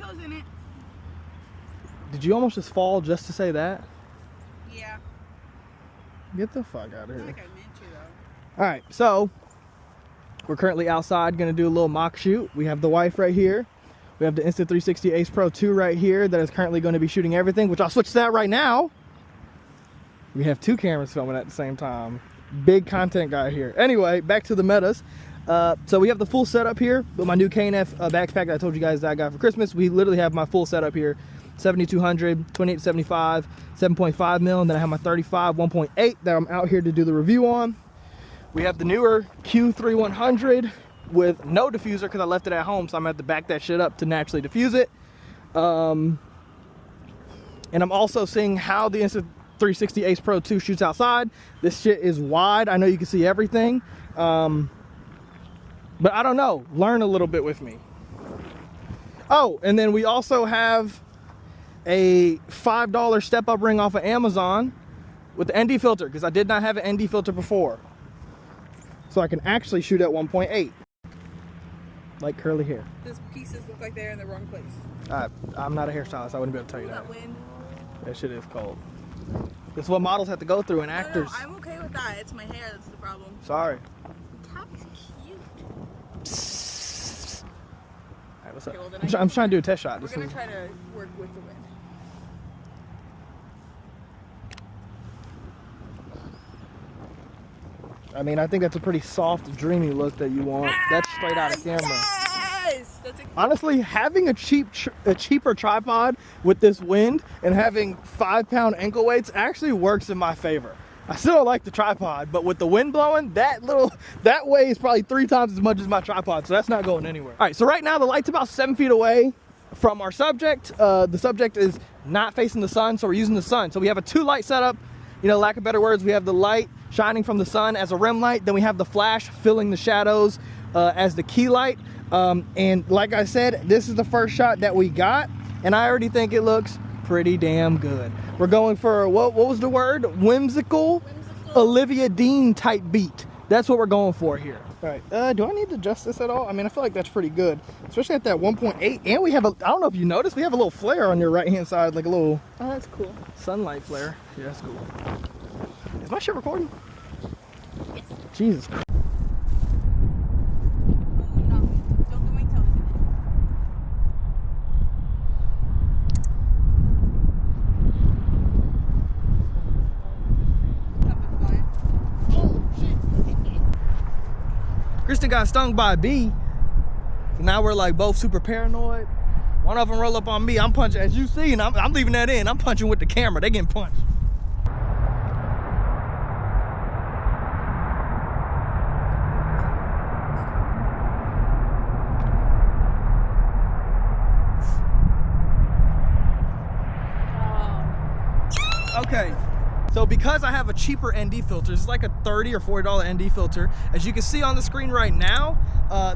toes in it. Did you almost just fall just to say that? Yeah. Get the fuck out of here. I think I meant to though. All right, so we're currently outside gonna do a little mock shoot. We have the wife right here. We have the Insta360 Ace Pro 2 right here that is currently going to be shooting everything, which I'll switch to that right now. We have two cameras filming at the same time. Big content guy here. Anyway, back to the metas. So we have the full setup here with my new KNF backpack that I told you guys that I got for Christmas. We literally have my full setup here. 7200, 2875, 7.5 mil, and then I have my 35 1.8 that I'm out here to do the review on. We have the newer Q3100 with no diffuser because I left it at home, so I'm gonna have to back that shit up to naturally diffuse it. And I'm also seeing how the Insta360 Ace Pro 2 shoots outside. This shit is wide. I know you can see everything, but I don't know. Learn a little bit with me. Oh, and then we also have a $5 step-up ring off of Amazon with the ND filter because I did not have an ND filter before, so I can actually shoot at 1.8. Like curly hair. Those pieces look like they're in the wrong place. I'm not a hairstylist. I wouldn't be able to tell you that. That wind. That shit is cold. This is what models have to go through and actors. No, I'm okay with that. It's my hair that's the problem. Sorry. The top is cute. All right, what's Okay, up? well, I'm trying to do a test shot. We're gonna try to work with the wind. I mean, I think that's a pretty soft, dreamy look that you want. That's straight out of camera. Yes! Honestly, having a cheaper tripod with this wind and having 5-pound ankle weights actually works in my favor. I still don't like the tripod, but with the wind blowing, that weighs probably 3 times as much as my tripod, so that's not going anywhere. All right, so right now the light's about 7 feet away from our subject. The subject is not facing the sun, so we're using the sun. So we have a 2-light setup. You know, lack of better words, we have the light shining from the sun as a rim light. Then we have the flash filling the shadows as the key light. And like I said, this is the first shot that we got, and I already think it looks pretty damn good. We're going for, what was the word? Whimsical Olivia Dean type beat. That's what we're going for here. All right, do I need to adjust this at all? I mean, I feel like that's pretty good, especially at that 1.8. And we have I don't know if you noticed, we have a little flare on your right-hand side, like a little... Oh, that's cool. Sunlight flare. Yeah, that's cool. Is my shit recording? Yes. Jesus Christ. Don't get my toes in it. Oh, shit. Kristen got stung by a bee. So now we're like both super paranoid. One of them roll up on me. I'm punching, as you see, and I'm leaving that in. I'm punching with the camera. They getting punched. Okay, so because I have a cheaper ND filter, it's like a $30 or $40 ND filter. As you can see on the screen right now,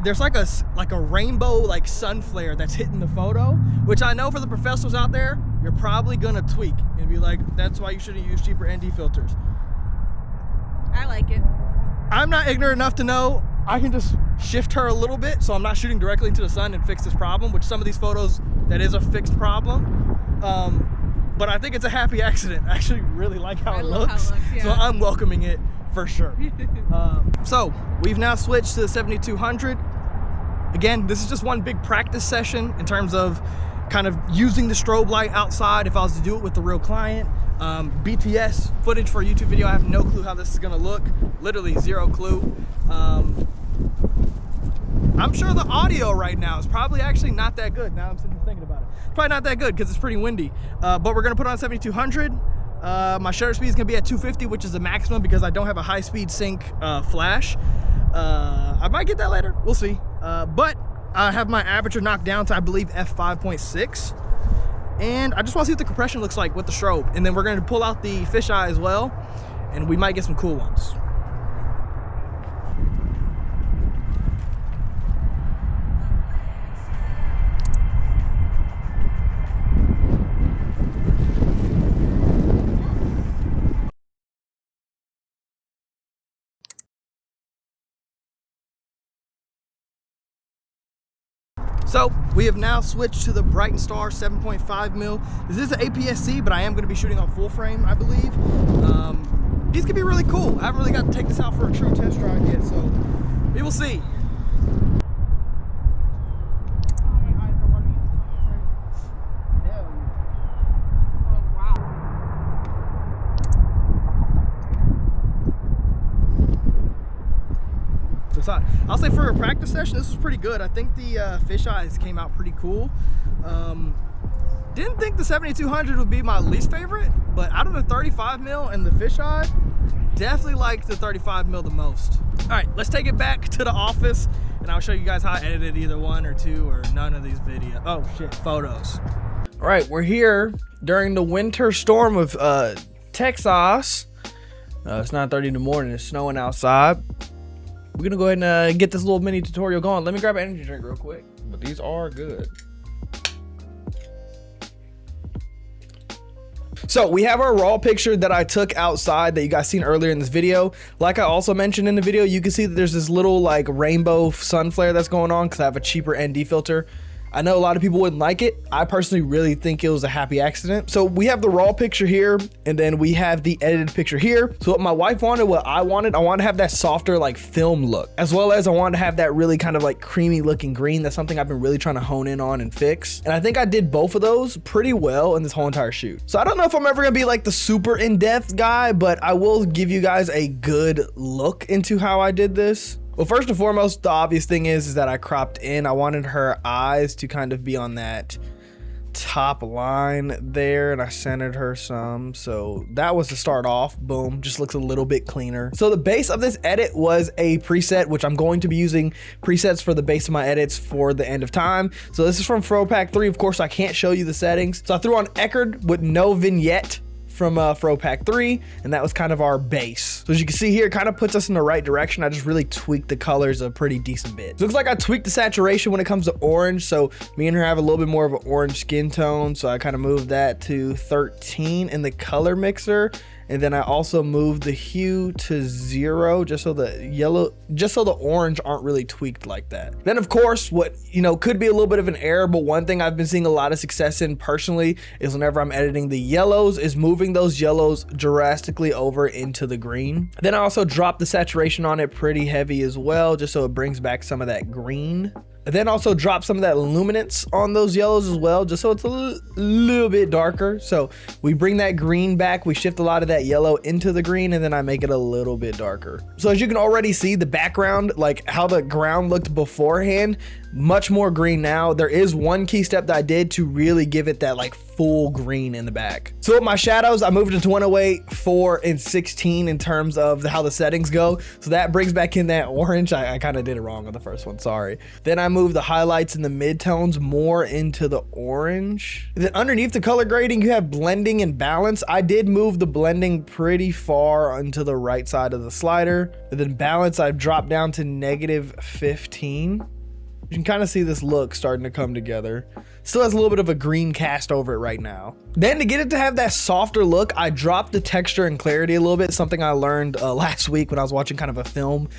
there's like a rainbow like sun flare that's hitting the photo, which I know for the professionals out there, you're probably gonna tweak and be like, that's why you shouldn't use cheaper ND filters. I like it. I'm not ignorant enough to know I can just shift her a little bit so I'm not shooting directly into the sun and fix this problem, which some of these photos, that is a fixed problem. But I think it's a happy accident. I actually really like how it looks. Yeah. So I'm welcoming it for sure. So we've now switched to the 7200. Again, this is just one big practice session in terms of kind of using the strobe light outside if I was to do it with the real client. BTS footage for a YouTube video, I have no clue how this is gonna look. Literally zero clue. I'm sure the audio right now is probably actually not that good. Now I'm sitting here thinking about it. Probably not that good because it's pretty windy. But we're gonna put on 7200. My shutter speed is gonna be at 250, which is the maximum because I don't have a high-speed sync flash. I might get that later, we'll see. But I have my aperture knocked down to, I believe, f5.6. And I just wanna see what the compression looks like with the strobe. And then we're gonna pull out the fisheye as well, and we might get some cool ones. So we have now switched to the Brighton Star 7.5 mil. This is an APS-C, but I am going to be shooting on full frame, I believe. These could be really cool. I haven't really got to take this out for a true test drive yet, so we will see. I'll say for a practice session, this was pretty good. I think the fish eyes came out pretty cool. Didn't think the 7200 would be my least favorite, but out of the 35 mil and the fish eye, definitely liked the 35 mil the most. All right, let's take it back to the office and I'll show you guys how I edited either one or two or none of these videos. Oh shit, photos. All right, we're here during the winter storm of Texas. It's 9:30 in the morning, it's snowing outside. We're gonna go ahead and get this little mini tutorial going. Let me grab an energy drink real quick, but these are good. So we have our raw picture that I took outside that you guys seen earlier in this video. Like I also mentioned in the video, you can see that there's this little like rainbow sun flare that's going on because I have a cheaper ND filter. I know a lot of people wouldn't like it. I personally really think it was a happy accident. So we have the raw picture here, and then we have the edited picture here. So what my wife wanted, what I wanted to have that softer like film look, as well as I wanted to have that really kind of like creamy looking green. That's something I've been really trying to hone in on and fix. And I think I did both of those pretty well in this whole entire shoot. So I don't know if I'm ever gonna be like the super in-depth guy, but I will give you guys a good look into how I did this. Well, first and foremost, the obvious thing is that I cropped in. I wanted her eyes to kind of be on that top line there, and I centered her some. So that was to start off. Boom, just looks a little bit cleaner. So the base of this edit was a preset, which I'm going to be using presets for the base of my edits for the end of time. So this is from Fropack 3. Of course, I can't show you the settings. So I threw on Eckerd with no vignette from Fropack 3, and that was kind of our base. So as you can see here, it kind of puts us in the right direction. I just really tweaked the colors a pretty decent bit. So it looks like I tweaked the saturation when it comes to orange. So me and her have a little bit more of an orange skin tone. So I kind of moved that to 13 in the color mixer. And then I also moved the hue to 0 just so the orange aren't really tweaked like that. Then of course, what could be a little bit of an error, but one thing I've been seeing a lot of success in personally is whenever I'm editing the yellows is moving those yellows drastically over into the green. Then I also dropped the saturation on it pretty heavy as well, just so it brings back some of that green. And then also drop some of that luminance on those yellows as well, just so it's a little bit darker. So we bring that green back, we shift a lot of that yellow into the green, and then I make it a little bit darker. So as you can already see, the background, like how the ground looked beforehand, much more green now. There is one key step that I did to really give it that like full green in the back. So with my shadows, I moved it to 108, 4, and 16 in terms of how the settings go. So that brings back in that orange. I kind of did it wrong on the first one, sorry. Then I moved the highlights and the midtones more into the orange. Then underneath the color grading, you have blending and balance. I did move the blending pretty far onto the right side of the slider. And then balance, I've dropped down to -15. You can kind of see this look starting to come together. Still has a little bit of a green cast over it right now. Then to get it to have that softer look, I dropped the texture and clarity a little bit, something I learned last week when I was watching kind of a film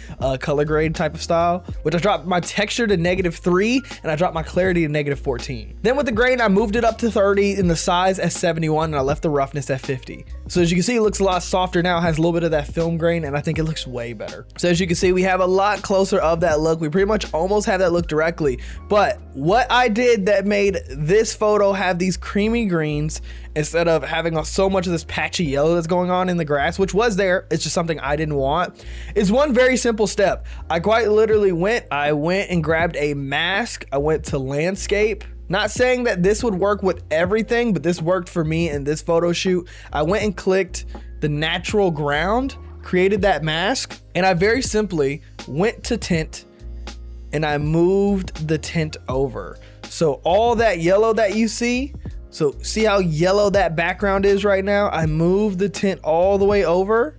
color grade type of style, which I dropped my texture to -3 and I dropped my clarity to -14. Then with the grain, I moved it up to 30 and the size at 71 and I left the roughness at 50. So as you can see, it looks a lot softer now, has a little bit of that film grain, and I think it looks way better. So as you can see, we have a lot closer of that look. We pretty much almost have that look directly, but what I did that made this photo have these creamy greens instead of having so much of this patchy yellow that's going on in the grass, which was there, it's just something I didn't want, is one very simple step. I quite literally went and grabbed a mask. I went to landscape. Not saying that this would work with everything, but this worked for me in this photo shoot. I went and clicked the natural ground, created that mask, and I very simply went to tint and I moved the tint over. So all that yellow that you see, so see how yellow that background is right now? I moved the tint all the way over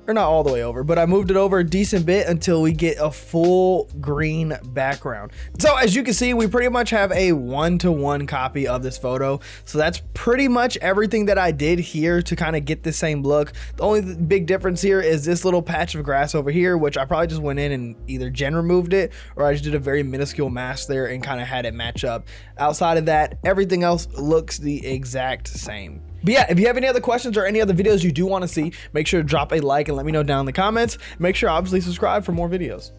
or not all the way over, but I moved it over a decent bit until we get a full green background. So as you can see, we pretty much have a 1-to-1 copy of this photo. So that's pretty much everything that I did here to kind of get the same look. The only big difference here is this little patch of grass over here, which I probably just went in and either gen removed it, or I just did a very minuscule mask there and kind of had it match up. Outside of that, everything else looks the exact same. But yeah, if you have any other questions or any other videos you do want to see, make sure to drop a like and let me know down in the comments. Make sure obviously subscribe for more videos.